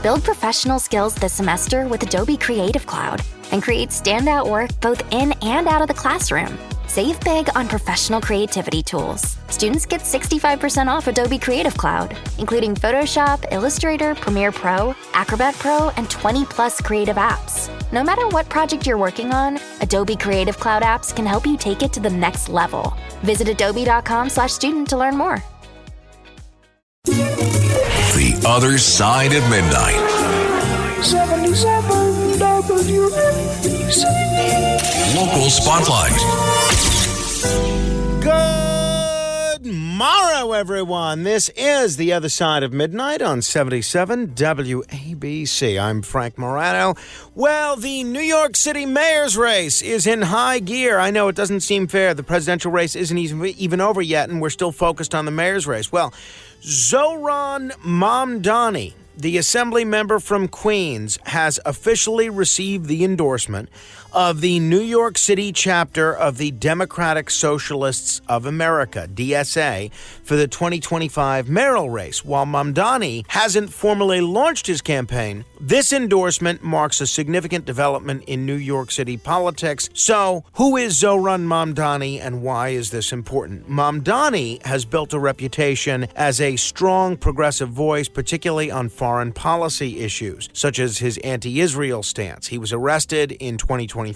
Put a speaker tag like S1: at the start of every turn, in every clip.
S1: Build professional skills this semester with Adobe Creative Cloud and create standout work both in and out of the classroom. Save big on professional creativity tools. Students get 65% off Adobe Creative Cloud, including Photoshop, Illustrator, Premiere Pro, Acrobat Pro, and 20+ creative apps. No matter what project you're working on, Adobe Creative Cloud apps can help you take it to the next level. Visit adobe.com/student to learn more.
S2: The Other Side of Midnight.
S3: 77 WABC.
S2: Local Spotlight.
S4: Good morrow, everyone. This is The Other Side of Midnight on 77 WABC. I'm Frank Morano. Well, the New York City Mayor's race is in high gear. I know it doesn't seem fair. The presidential race isn't even over yet, and we're still focused on the mayor's race. Well, Zohran Mamdani, the assembly member from Queens, has officially received the endorsement of the New York City chapter of the Democratic Socialists of America, DSA, for the 2025 mayoral race. While Mamdani hasn't formally launched his campaign, this endorsement marks a significant development in New York City politics. So, who is Zohran Mamdani and why is this important? Mamdani has built a reputation as a strong progressive voice, particularly on foreign policy issues, such as his anti-Israel stance. He was arrested in 2023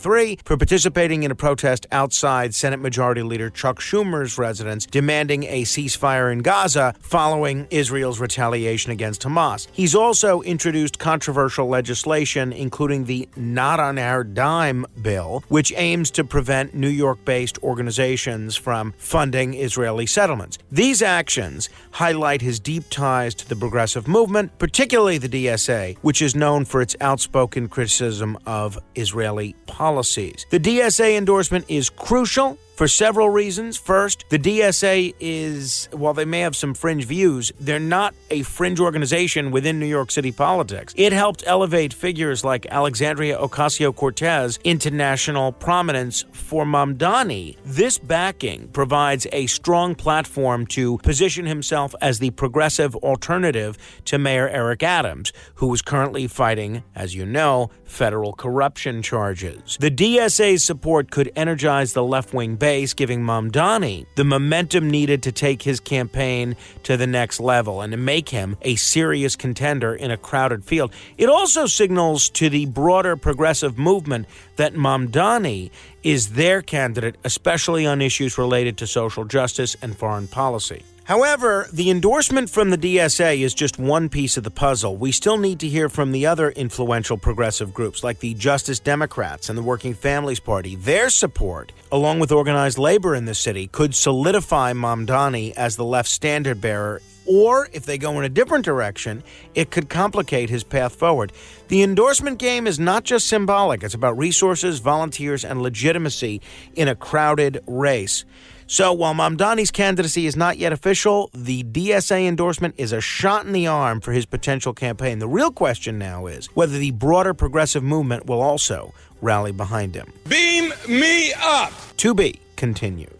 S4: for participating in a protest outside Senate Majority Leader Chuck Schumer's residence, demanding a ceasefire in Gaza following Israel's retaliation against Hamas. He's also introduced controversial legislation, including the Not on Our Dime bill, which aims to prevent New York-based organizations from funding Israeli settlements. These actions highlight his deep ties to the progressive movement, particularly the DSA, which is known for its outspoken criticism of Israeli policies. The DSA endorsement is crucial for several reasons. First, the DSA is, while they may have some fringe views, they're not a fringe organization within New York City politics. It helped elevate figures like Alexandria Ocasio-Cortez into national prominence. For Mamdani, this backing provides a strong platform to position himself as the progressive alternative to Mayor Eric Adams, who is currently fighting, as you know, federal corruption charges. The DSA's support could energize the left-wing base, giving Mamdani the momentum needed to take his campaign to the next level and to make him a serious contender in a crowded field. It also signals to the broader progressive movement that Mamdani is their candidate, especially on issues related to social justice and foreign policy. However, the endorsement from the DSA is just one piece of the puzzle. We still need to hear from the other influential progressive groups like the Justice Democrats and the Working Families Party. Their support, along with organized labor in the city, could solidify Mamdani as the left standard bearer. Or, if they go in a different direction, it could complicate his path forward. The endorsement game is not just symbolic. It's about resources, volunteers, and legitimacy in a crowded race. So while Mamdani's candidacy is not yet official, the DSA endorsement is a shot in the arm for his potential campaign. The real question now is whether the broader progressive movement will also rally behind him.
S5: Beam me up!
S4: To be continued.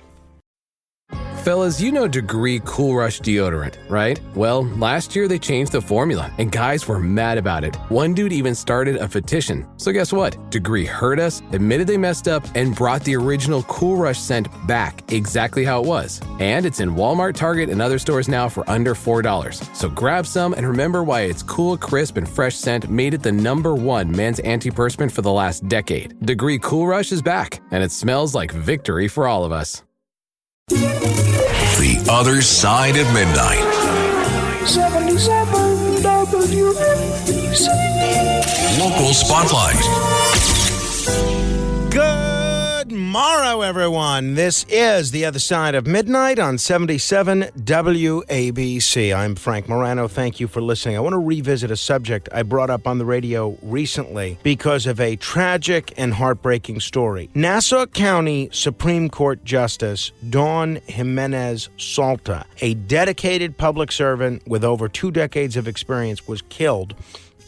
S6: Fellas, you know Degree Cool Rush deodorant, right? Well, last year they changed the formula, and guys were mad about it. One dude even started a petition. So guess what? Degree heard us, admitted they messed up, and brought the original Cool Rush scent back exactly how it was. And it's in Walmart, Target, and other stores now for under $4. So grab some and remember why its cool, crisp, and fresh scent made it the #1 men's antiperspirant for the last decade. Degree Cool Rush is back, and it smells like victory for all of us.
S2: The Other Side of Midnight.
S3: 77 WABC.
S2: Local Spotlight.
S4: Good morrow, everyone. This is The Other Side of Midnight on 77 WABC. I'm Frank Morano. Thank you for listening. I want to revisit a subject I brought up on the radio recently because of a tragic and heartbreaking story. Nassau County Supreme Court Justice Dawn Jimenez Salta, a dedicated public servant with over 2 decades of experience, was killed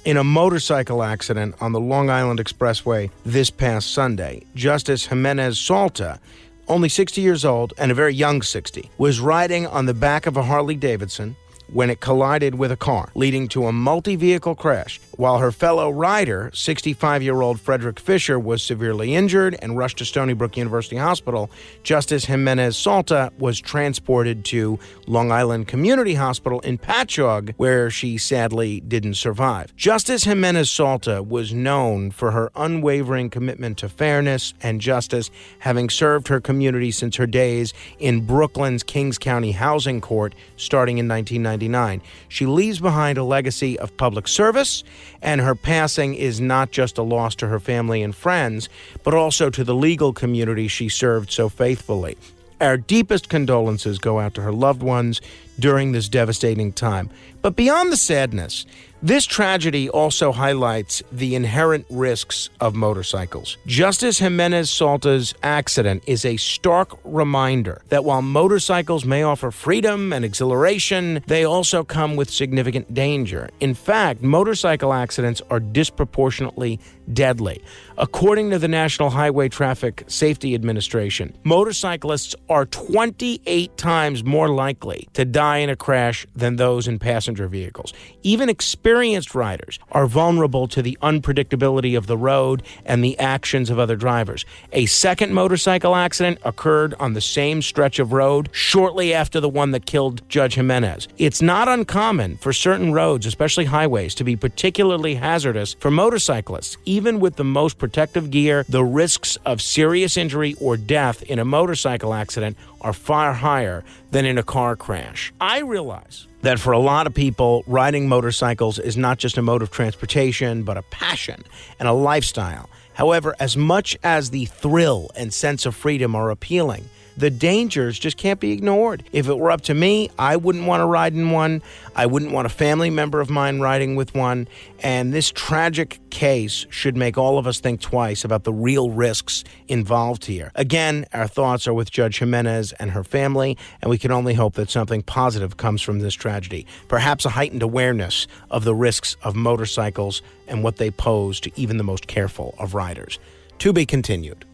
S4: in a motorcycle accident on the Long Island Expressway this past Sunday. Justice Jimenez Salta, only 60 years old and a very young 60, was riding on the back of a Harley Davidson when it collided with a car, leading to a multi-vehicle crash. While her fellow rider, 65-year-old Frederick Fisher, was severely injured and rushed to Stony Brook University Hospital, Justice Jimenez Salta was transported to Long Island Community Hospital in Patchogue, where she sadly didn't survive. Justice Jimenez Salta was known for her unwavering commitment to fairness and justice, having served her community since her days in Brooklyn's Kings County Housing Court starting in 1999. She leaves behind a legacy of public service, and her passing is not just a loss to her family and friends, but also to the legal community she served so faithfully. Our deepest condolences go out to her loved ones during this devastating time. But beyond the sadness, this tragedy also highlights the inherent risks of motorcycles. Justice Jimenez Salta's accident is a stark reminder that while motorcycles may offer freedom and exhilaration, they also come with significant danger. In fact, motorcycle accidents are disproportionately deadly. According to the National Highway Traffic Safety Administration, motorcyclists are 28 times more likely to die in a crash than those in passenger vehicles. Even experienced riders are vulnerable to the unpredictability of the road and the actions of other drivers. A second motorcycle accident occurred on the same stretch of road shortly after the one that killed Judge Jimenez. It's not uncommon for certain roads, especially highways, to be particularly hazardous for motorcyclists. Even with the most protective gear, the risks of serious injury or death in a motorcycle accident are far higher than in a car crash. I realize that for a lot of people, riding motorcycles is not just a mode of transportation, but a passion and a lifestyle. However, as much as the thrill and sense of freedom are appealing, the dangers just can't be ignored. If it were up to me, I wouldn't want to ride in one. I wouldn't want a family member of mine riding with one. And this tragic case should make all of us think twice about the real risks involved here. Again, our thoughts are with Judge Jimenez and her family, and we can only hope that something positive comes from this tragedy. Perhaps a heightened awareness of the risks of motorcycles and what they pose to even the most careful of riders. To be continued.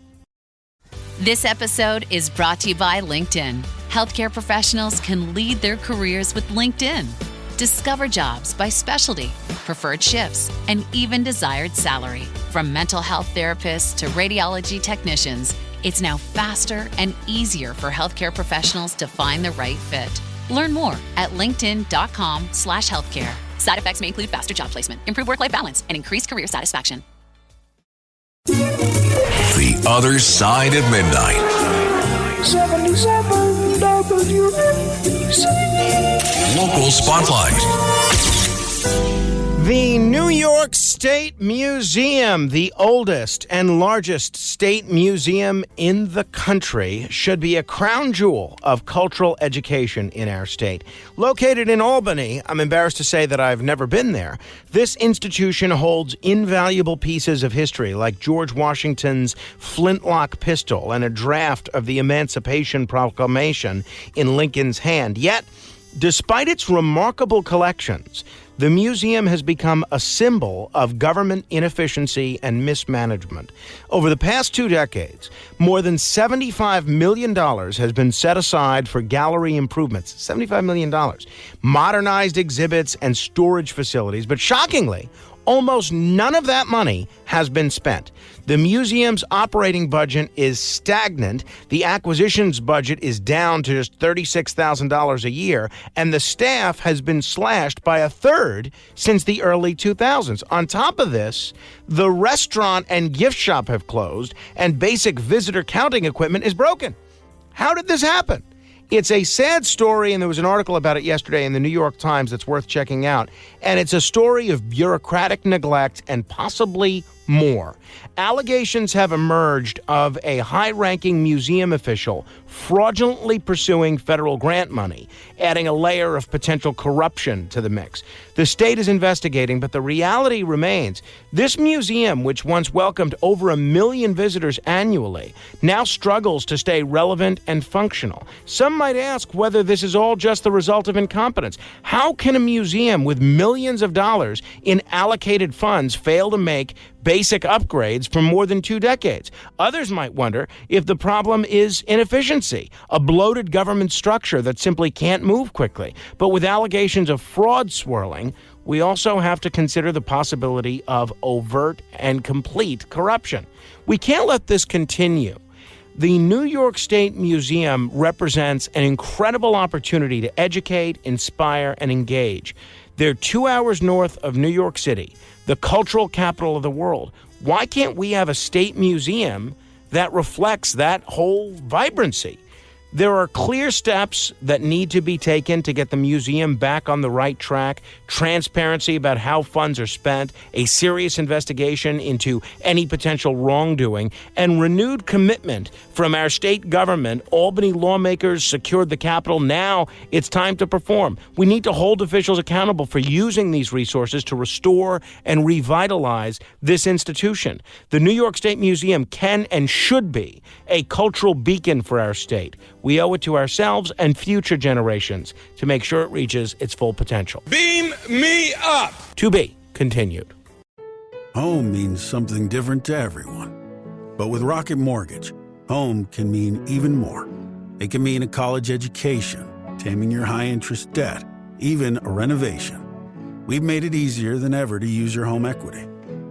S7: This episode is brought to you by LinkedIn. Healthcare professionals can lead their careers with LinkedIn. Discover jobs by specialty, preferred shifts, and even desired salary. From mental health therapists to radiology technicians, it's now faster and easier for healthcare professionals to find the right fit. Learn more at linkedin.com/healthcare. Side effects may include faster job placement, improved work-life balance, and increased career satisfaction.
S2: The Other Side of Midnight.
S3: 77 WABC.
S2: Local Spotlight.
S4: The New York State Museum, the oldest and largest state museum in the country, should be a crown jewel of cultural education in our state. Located in Albany, I'm embarrassed to say that I've never been there. This institution holds invaluable pieces of history like George Washington's flintlock pistol and a draft of the Emancipation Proclamation in Lincoln's hand. Yet, despite its remarkable collections, the museum has become a symbol of government inefficiency and mismanagement. Over the past 2 decades, more than $75 million has been set aside for gallery improvements. $75 million. Modernized exhibits and storage facilities. But shockingly, almost none of that money has been spent. The museum's operating budget is stagnant. The acquisitions budget is down to just $36,000 a year, and the staff has been slashed by a third since the early 2000s. On top of this, the restaurant and gift shop have closed, and basic visitor counting equipment is broken. How did this happen? It's a sad story, and there was an article about it yesterday in the New York Times that's worth checking out. And it's a story of bureaucratic neglect and possibly more. Allegations have emerged of a high-ranking museum official fraudulently pursuing federal grant money, adding a layer of potential corruption to the mix. The state is investigating, but the reality remains. This museum, which once welcomed over 1 million visitors annually, now struggles to stay relevant and functional. Some might ask whether this is all just the result of incompetence. How can a museum with millions of dollars in allocated funds fail to make basic upgrades for more than 2 decades. Others might wonder if the problem is inefficiency, a bloated government structure that simply can't move quickly. But with allegations of fraud swirling, we also have to consider the possibility of overt and complete corruption. We can't let this continue. The New York State Museum represents an incredible opportunity to educate, inspire, and engage. They're 2 hours north of New York City, the cultural capital of the world. Why can't we have a state museum that reflects that whole vibrancy? There are clear steps that need to be taken to get the museum back on the right track, transparency about how funds are spent, a serious investigation into any potential wrongdoing, and renewed commitment from our state government. Albany lawmakers secured the Capitol. Now it's time to perform. We need to hold officials accountable for using these resources to restore and revitalize this institution. The New York State Museum can and should be a cultural beacon for our state. We owe it to ourselves and future generations to make sure it reaches its full potential.
S5: Beam me up!
S4: To be continued.
S8: Home means something different to everyone. But with Rocket Mortgage, home can mean even more. It can mean a college education, taming your high-interest debt, even a renovation. We've made it easier than ever to use your home equity.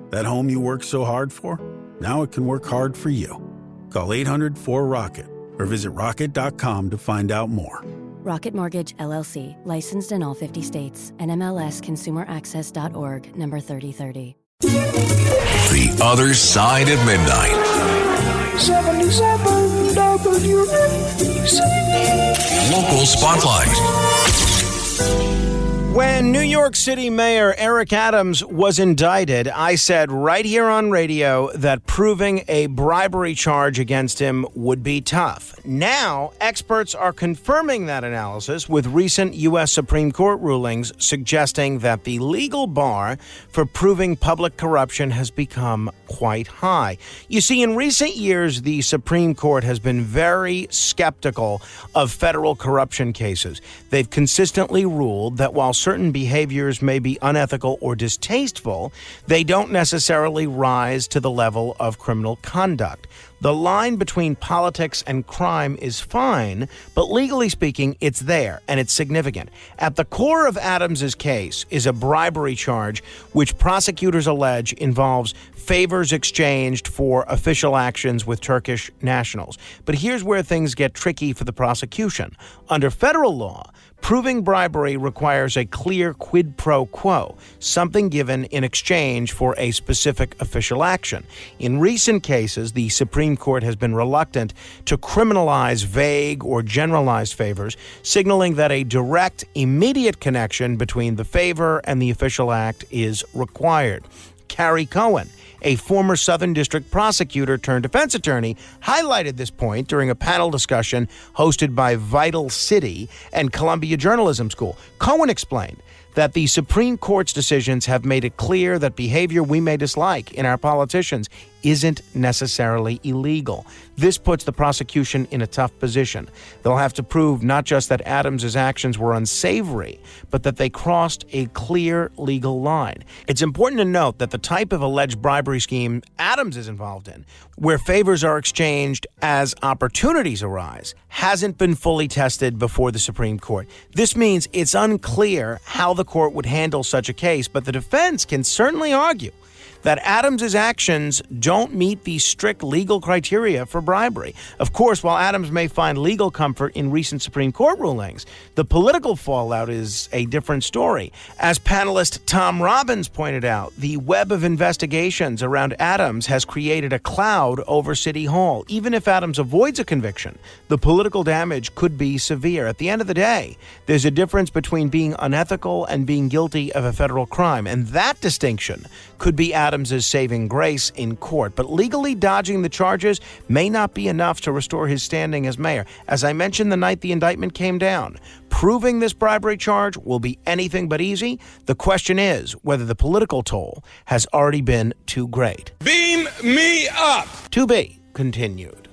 S8: That home you worked so hard for, now it can work hard for you. Call 800-4ROCKET or visit rocket.com to find out more.
S9: Rocket Mortgage, LLC, licensed in all 50 states, NMLSconsumeraccess.org, number 3030.
S2: The Other Side of Midnight.
S3: 77 WABC.
S2: Local Spotlight.
S4: When New York City Mayor Eric Adams was indicted, I said right here on radio that proving a bribery charge against him would be tough. Now, experts are confirming that analysis with recent U.S. Supreme Court rulings suggesting that the legal bar for proving public corruption has become quite high. You see, in recent years, the Supreme Court has been very skeptical of federal corruption cases. They've consistently ruled that while certain behaviors may be unethical or distasteful, they don't necessarily rise to the level of criminal conduct. The line between politics and crime is fine, but legally speaking, it's there, and it's significant. At the core of Adams's case is a bribery charge, which prosecutors allege involves favors exchanged for official actions with Turkish nationals. But here's where things get tricky for the prosecution. Under federal law, proving bribery requires a clear quid pro quo, something given in exchange for a specific official action. In recent cases, the Supreme Court has been reluctant to criminalize vague or generalized favors, signaling that a direct, immediate connection between the favor and the official act is required. Carrie Cohen, a former Southern District prosecutor turned defense attorney, highlighted this point during a panel discussion hosted by Vital City and Columbia Journalism School. Cohen explained that the Supreme Court's decisions have made it clear that behavior we may dislike in our politicians isn't necessarily illegal. This puts the prosecution in a tough position. They'll have to prove not just that Adams's actions were unsavory, but that they crossed a clear legal line. It's important to note that the type of alleged bribery scheme Adams is involved in, where favors are exchanged as opportunities arise, hasn't been fully tested before the Supreme Court. This means it's unclear how the court would handle such a case, but the defense can certainly argue that Adams's actions don't meet the strict legal criteria for bribery. Of course, while Adams may find legal comfort in recent Supreme Court rulings, the political fallout is a different story. As panelist Tom Robbins pointed out, the web of investigations around Adams has created a cloud over City Hall. Even if Adams avoids a conviction, the political damage could be severe. At the end of the day, there's a difference between being unethical and being guilty of a federal crime, and that distinction could be Adams's saving grace in court. But legally dodging the charges may not be enough to restore his standing as mayor. As I mentioned the night the indictment came down, proving this bribery charge will be anything but easy. The question is whether the political toll has already been too great.
S5: Beam me up!
S4: To be continued.